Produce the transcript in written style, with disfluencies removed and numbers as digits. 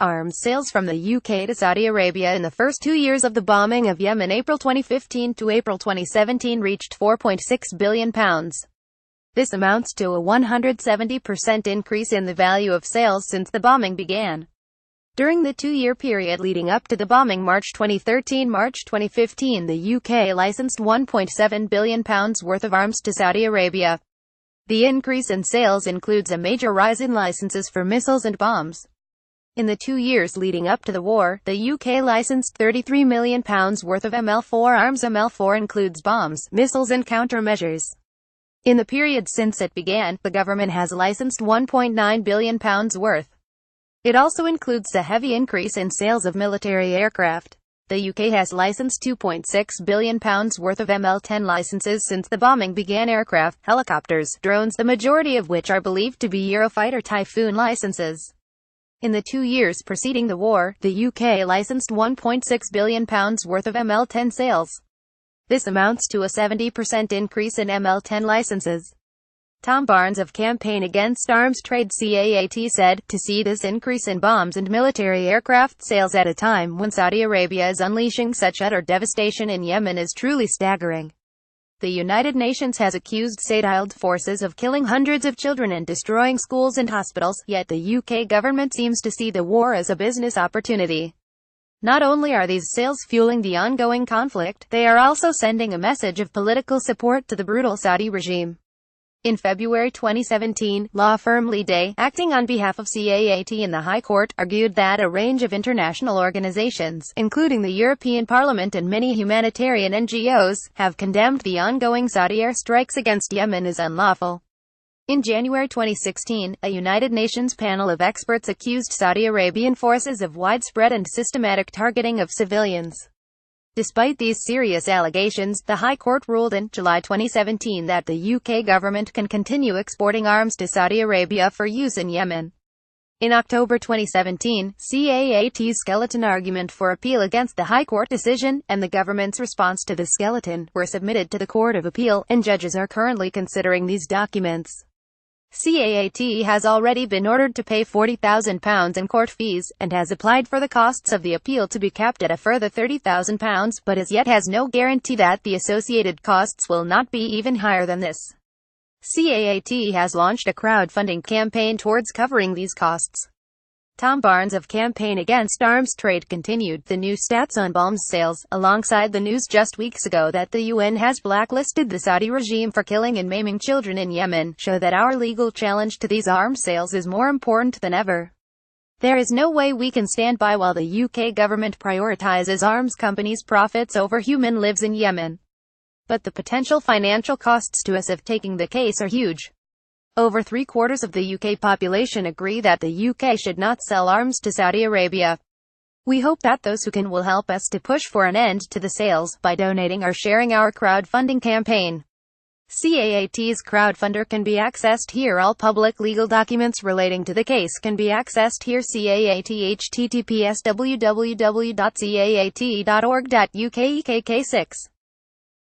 Arms sales from the UK to Saudi Arabia in the first 2 years of the bombing of Yemen, April 2015 to April 2017, reached £4.6 billion. This amounts to a 170% increase in the value of sales since the bombing began. During the 2-year period leading up to the bombing, March 2013-March 2015, the UK licensed £1.7 billion worth of arms to Saudi Arabia. The increase in sales includes a major rise in licenses for missiles and bombs. In the 2 years leading up to the war, the UK licensed £33 million worth of ML4 arms. ML4 includes bombs, missiles and countermeasures. In the period since it began, the government has licensed £1.9 billion worth. It also includes a heavy increase in sales of military aircraft. The UK has licensed £2.6 billion worth of ML10 licenses since the bombing began: aircraft, helicopters, drones, the majority of which are believed to be Eurofighter Typhoon licenses. In the 2 years preceding the war, the UK licensed £1.6 billion worth of ML10 sales. This amounts to a 70% increase in ML10 licenses. Tom Barnes of Campaign Against Arms Trade (CAAT) said, "To see this increase in bombs and military aircraft sales at a time when Saudi Arabia is unleashing such utter devastation in Yemen is truly staggering." The United Nations has accused Saudi forces of killing hundreds of children and destroying schools and hospitals, yet the UK government seems to see the war as a business opportunity. Not only are these sales fueling the ongoing conflict, they are also sending a message of political support to the brutal Saudi regime. In February 2017, law firm Lee Day, acting on behalf of CAAT in the High Court, argued that a range of international organizations, including the European Parliament and many humanitarian NGOs, have condemned the ongoing Saudi airstrikes against Yemen as unlawful. In January 2016, a United Nations panel of experts accused Saudi Arabian forces of widespread and systematic targeting of civilians. Despite these serious allegations, the High Court ruled in July 2017 that the UK government can continue exporting arms to Saudi Arabia for use in Yemen. In October 2017, CAAT's skeleton argument for appeal against the High Court decision, and the government's response to the skeleton, were submitted to the Court of Appeal, and judges are currently considering these documents. CAAT has already been ordered to pay £40,000 in court fees, and has applied for the costs of the appeal to be capped at a further £30,000, but as yet has no guarantee that the associated costs will not be even higher than this. CAAT has launched a crowdfunding campaign towards covering these costs. Tom Barnes of Campaign Against Arms Trade continued, "The new stats on bombs sales, alongside the news just weeks ago that the UN has blacklisted the Saudi regime for killing and maiming children in Yemen, show that our legal challenge to these arms sales is more important than ever. There is no way we can stand by while the UK government prioritizes arms companies' profits over human lives in Yemen. But the potential financial costs to us of taking the case are huge. Over 3/4 of the UK population agree that the UK should not sell arms to Saudi Arabia. We hope that those who can will help us to push for an end to the sales, by donating or sharing our crowdfunding campaign. CAAT's crowdfunder can be accessed here. All public legal documents relating to the case can be accessed here. CAAT https www.caat.org.uk EKK6